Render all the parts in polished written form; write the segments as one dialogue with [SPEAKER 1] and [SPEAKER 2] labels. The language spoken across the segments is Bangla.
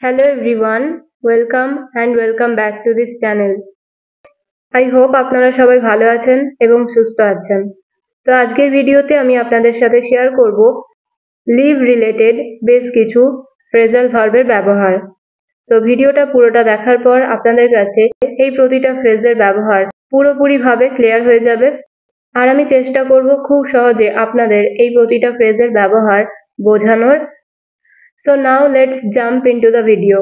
[SPEAKER 1] Hello everyone, welcome back to this channel. I hope আপনারা সবাই ভালো আছেন এবং সুস্থ আছেন। তো আজকের ভিডিওতে আমি আপনাদের সাথে শেয়ার করব লিভ রিলেটেড বেশ কিছু ফ্রেজাল ভার্বের ব্যবহার। তো ভিডিওটা পুরোটা দেখার পর আপনাদের কাছে এই প্রতিটা ফ্রেজের ব্যবহার পুরোপুরিভাবে ক্লিয়ার হয়ে যাবে। আর আমি চেষ্টা করব খুব সহজে আপনাদের এই প্রতিটা ফ্রেজের ব্যবহার বোঝানোর। So now let's jump into the video.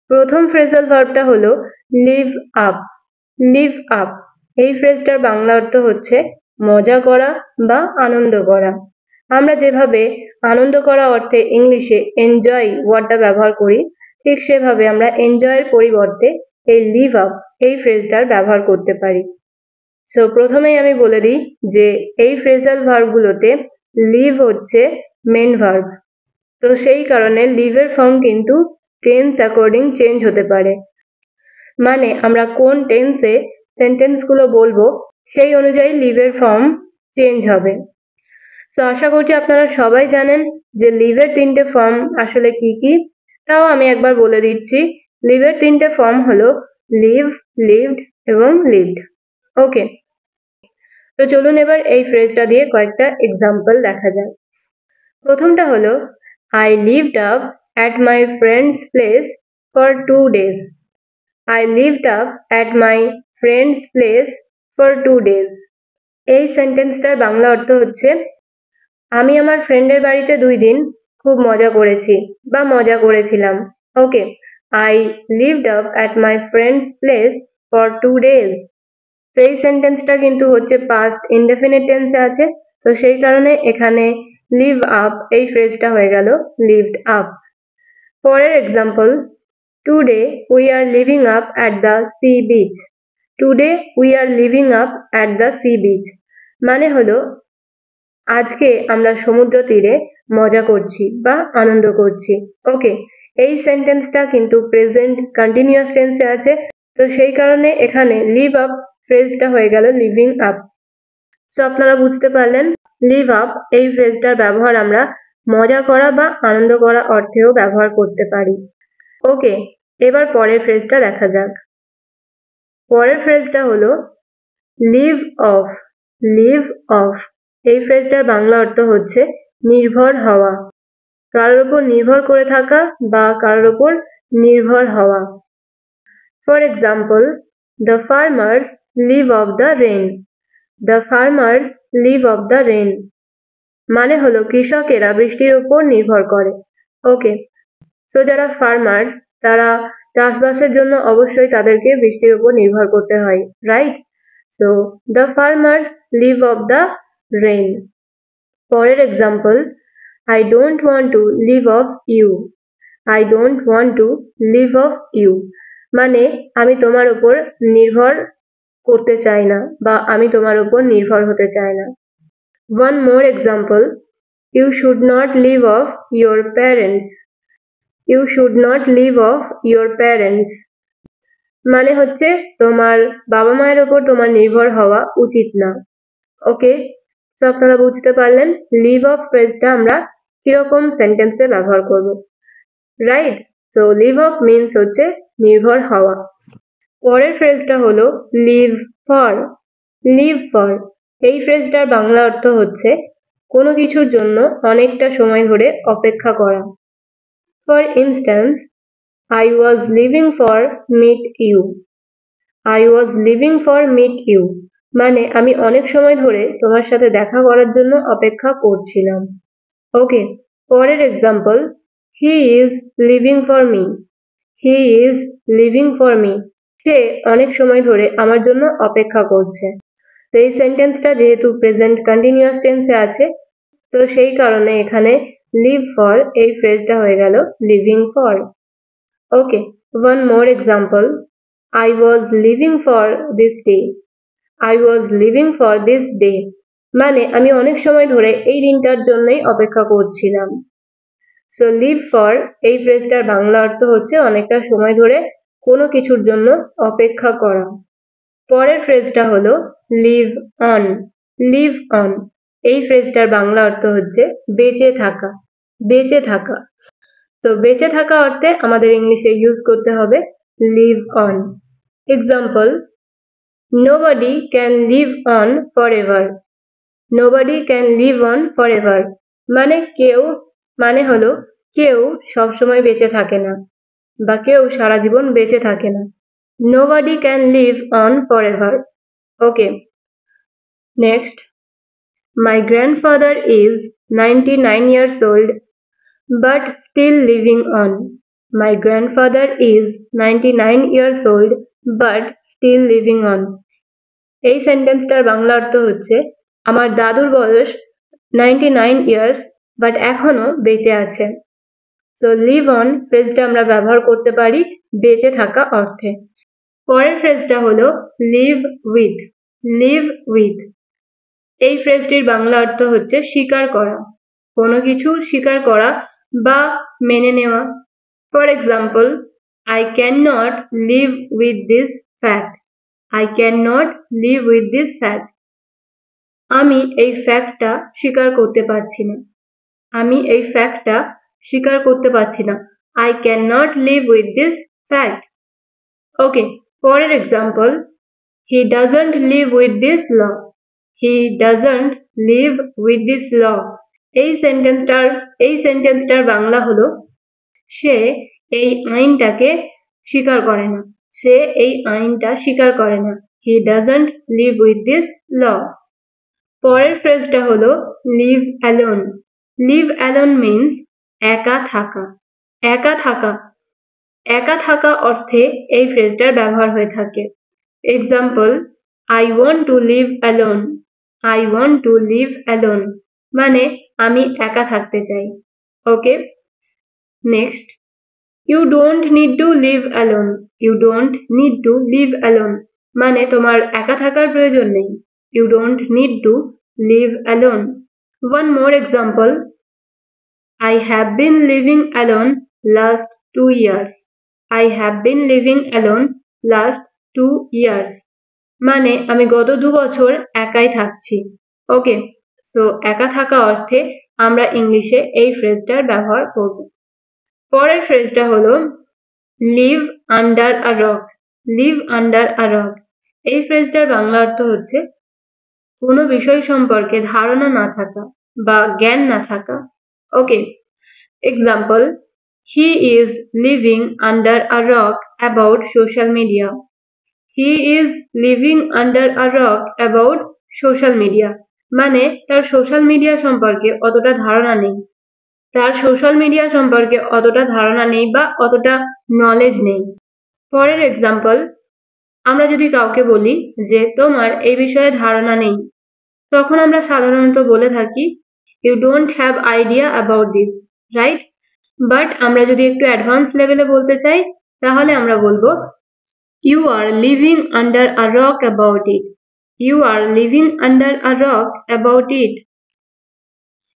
[SPEAKER 1] প্রথম ফ্রেজাল ভার্বটা হলো লিভ আপ। লিভ আপ এই ফ্রেজটার বাংলা অর্থ হচ্ছে মজা করা বা আনন্দ করা। আমরা যেভাবে আনন্দ করা অর্থে ইংলিশে এনজয় ওয়ার্ডটা ব্যবহার করি, ঠিক সেভাবে আমরা এনজয়ের পরিবর্তে এই লিভ আপ এই ফ্রেজটার ব্যবহার করতে পারি। সো প্রথমেই আমি বলে দিই যে এই ফ্রেজাল ভার্বগুলোতে লিভ হচ্ছে মেন ভার্ব। তো সেই কারণে লিভের ফর্ম কিন্তু টেন্স অ্যাকর্ডিং চেঞ্জ হতে পারে। মানে আমরা কোন টেন্সে সেন্টেন্সগুলো বলবো সেই অনুযায়ী লিভের ফর্ম চেঞ্জ হবে। তো আশা করছি আপনারা সবাই জানেন যে লিভের তিনটে ফর্ম আসলে কি কি, তাও আমি একবার বলে দিচ্ছি। লিভের তিনটে ফর্ম হলো লিভ, লিভড এবং লিভড। ওকে, তো চলুন এবার এই ফ্রেজটা দিয়ে কয়েকটা এক্সাম্পল দেখা যায়। প্রথমটা হলো I lived up at my friend's place for 2 days. I lived up at my friend's place for 2 days. এই সেন্টেন্সটার বাংলা অর্থ হচ্ছে আমি আমার ফ্রেন্ডের বাড়িতে 2 দিন খুব মজা করেছি বা মজা করেছিলাম। ওকে, I lived up at my friend's place for 2 days. তো এই সেন্টেন্সটা কিন্তু হচ্ছে পাস্ট ইনডেফিনিট টেন্সে আছে, তো সেই কারণে এখানে লিভ আপ এই ফ্রেজটা হয়ে গেল লিভড আপ। পরের example, today we are living up at the sea beach. Today we are living up at the sea beach মানে হলো আজকে আমরা সমুদ্র তীরে মজা করছি বা আনন্দ করছি। ওকে, এই সেন্টেন্সটা কিন্তু প্রেজেন্ট কন্টিনিউয়াস টেন্সে আছে, তো সেই কারণে এখানে লিভ আপ ফ্রেজটা হয়ে গেল লিভিং আপ। সো আপনারা বুঝতে পারলেন লিভ আপ এই ফ্রেজটার ব্যবহার আমরা মজা করা বা আনন্দ করা অর্থেও ব্যবহার করতে পারি। ওকে, এবার পরের ফ্রেজটা দেখা যাক। পরের ফ্রেজটা হলো লিভ অফ। লিভ অফ এই ফ্রেজটার বাংলা অর্থ হচ্ছে নির্ভর হওয়া, কারোর উপর নির্ভর করে থাকা বা কারোর উপর নির্ভর হওয়া। For example, the farmers live of the rain. The farmers live of the rain মানে হলো কৃষকেরা বৃষ্টির উপর নির্ভর করে। ওকে, তো যারা ফার্মার্স তারা চাষবাসের জন্য অবশ্যই তাদেরকে বৃষ্টির উপর নির্ভর করতে হয়, রাইট? তো the farmers live of the rain. পরের example, I don't want to live off you. I don't want to live off you মানে আমি তোমার উপর নির্ভর করতে চাই না বা আমি তোমার উপর নির্ভর হতে চাই না। One more example, you should not live off your parents. You should not live off your parents মানে হচ্ছে তোমার বাবা মায়ের উপর তোমার নির্ভর হওয়া উচিত না। ওকে, তো আপনারা বুঝতে পারলেন লিভ অফ ফ্রেজটা আমরা কিরকম সেন্টেন্সে ব্যবহার করব, রাইট? তো লিভ অফ মিনস হচ্ছে নির্ভর হওয়া। পরের ফ্রেজটা হলো লিভ ফর। লিভ ফর এই ফ্রেজটার বাংলা অর্থ হচ্ছে কোনো কিছুর জন্য অনেকটা সময় ধরে অপেক্ষা করা। For instance, I was living for meet you. I was living for meet you মানে আমি অনেক সময় ধরে তোমার সাথে দেখা করার জন্য অপেক্ষা করছিলাম। ওকে, পরের example, he is living for me. He is living for me সে অনেক সময় ধরে আমার জন্য অপেক্ষা করছে। তো এই সেন্টেন্সটা যেহেতু প্রেজেন্ট কন্টিনিউয়াস টেন্সে আছে, তো সেই কারণে এখানে লিভ ফর এই ফ্রেজটা হয়ে গেল living for. Okay, one more example, I was living for this day. I was living for this day মানে আমি অনেক সময় ধরে এই দিনটার জন্যই অপেক্ষা করছিলাম। সো লিভ ফর এই ফ্রেজটার বাংলা অর্থ হচ্ছে অনেকটা সময় ধরে কোনো কিছুর জন্য অপেক্ষা করা। পরের ফ্রেজটা হলো লিভ অন। লিভ অন এই ফ্রেজটার বাংলা অর্থ হচ্ছে বেঁচে থাকা। বেঁচে থাকা। তো তো বেঁচে থাকা অর্থে আমাদের ইংলিশে ইউজ করতে হবে live on. Example, nobody can live on forever. Nobody can live on forever মানে হলো কেউ সবসময় বেঁচে থাকে না বা কেউ সারা জীবন বেঁচে থাকে না। Nobody can live on forever. Okay. Next, my grandfather is 99 years old but still living on. My grandfather is 99 years old but still living on. এই সেন্টেন্সটার বাংলা অর্থ হচ্ছে আমার দাদুর বয়স 99 ইয়ার্স বাট এখনো বেঁচে আছে। তো লিভ অন ফ্রেজটা আমরা ব্যবহার করতে পারি বেঁচে থাকা অর্থে। পরের ফ্রেজটা হলো লিভ উইথ। লিভ উইথ এই ফ্রেজটির বাংলা অর্থ হচ্ছে স্বীকার করা, কোনো কিছু স্বীকার করা বা মেনে নেওয়া। For example, I cannot live with this fact. I cannot live with this fact. আমি এই ফ্যাক্টটা স্বীকার করতে পারছি না। আমি এই ফ্যাক্টটা স্বীকার করতে পারছি না। I cannot live with this fact. Okay, পরের example, he doesn't live with this law. He doesn't live with this law. এই সেন্টেন্সটার বাংলা হলো সে এই আইনটাকে স্বীকার করে না। সে এই আইনটা স্বীকার করে না। He doesn't live with this law. পরের ফ্রেজটা হলো live alone. Live alone means একা থাকা। একা থাকা, একা থাকা অর্থে এই ফ্রেজটার ব্যবহার হয়ে থাকে। Example, I want to live alone. I want to live alone মানে আমি একা থাকতে চাই। ওকে, next, you don't need to live alone. You don't need to live alone মানে তোমার একা থাকার প্রয়োজন নেই। You don't need to live alone. One more example, I have been living alone last 2 years. I have been living alone last 2 years মানে আমি গত 2 বছর একাই থাকছি। ওকে, সো একা থাকা অর্থে আমরা ইংলিশে এই ফ্রেজটার ব্যবহার করব। পরের ফ্রেজটা হলো leave under a rock. Leave under a rock এই ফ্রেজটার বাংলা অর্থ হচ্ছে কোনো বিষয় সম্পর্কে ধারণা না থাকা বা জ্ঞান না থাকা। ওকে, example, he is living under a rock about social media. He is living under a rock about social media মানে তার সোশ্যাল মিডিয়া সম্পর্কে অতটা ধারণা নেই। তার সোশ্যাল মিডিয়া সম্পর্কে অতটা ধারণা নেই বা অতটা নলেজ নেই। পরের এক্সাম্পল, আমরা যদি কাউকে বলি যে তোমার এই বিষয়ে ধারণা নেই, তখন আমরা সাধারণত বলে থাকি you don't have idea about this, right? But আমরা যদি একটু অ্যাডভান্স লেভেলে বলতে চাই তাহলে আমরা বলবো you are living under a rock about it. You are living under a rock about it.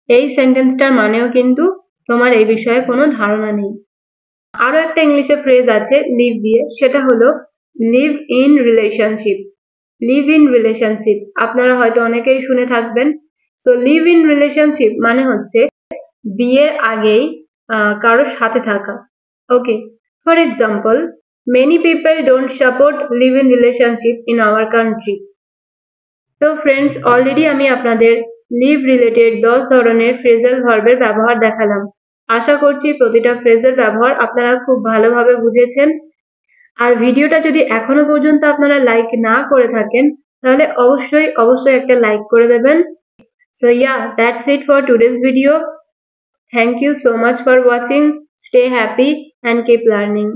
[SPEAKER 1] এই সেন্টেন্সটার মানেও কিন্তু তোমার এই বিষয়ে কোনো ধারণা নেই। আরো একটা ইংলিশে ফ্রেজ আছে লিভ দিয়ে, সেটা হলো live in relationship. Live in relationship আপনারা হয়তো অনেকেই শুনে থাকবেন। সো লিভ ইন রিলেশনশিপ মানে হচ্ছে বিয়ের আগেই কারোর সাথে থাকা। Okay, for example, many people don't support live-in relationship in our country. তো ফ্রেন্ডস, অলরেডি আমি আপনাদের লিভ রিলেটেড 10 ধরনের ফ্রেজাল ভার্বের ব্যবহার দেখালাম। আশা করছি প্রতিটা ফ্রেজের ব্যবহার আপনারা খুব ভালোভাবে বুঝেছেন। আর ভিডিওটা যদি এখনো পর্যন্ত আপনারা লাইক না করে থাকেন তাহলে অবশ্যই একটা লাইক করে দেবেন। So yeah, that's it for today's video. Thank you so much for watching. Stay happy and keep learning.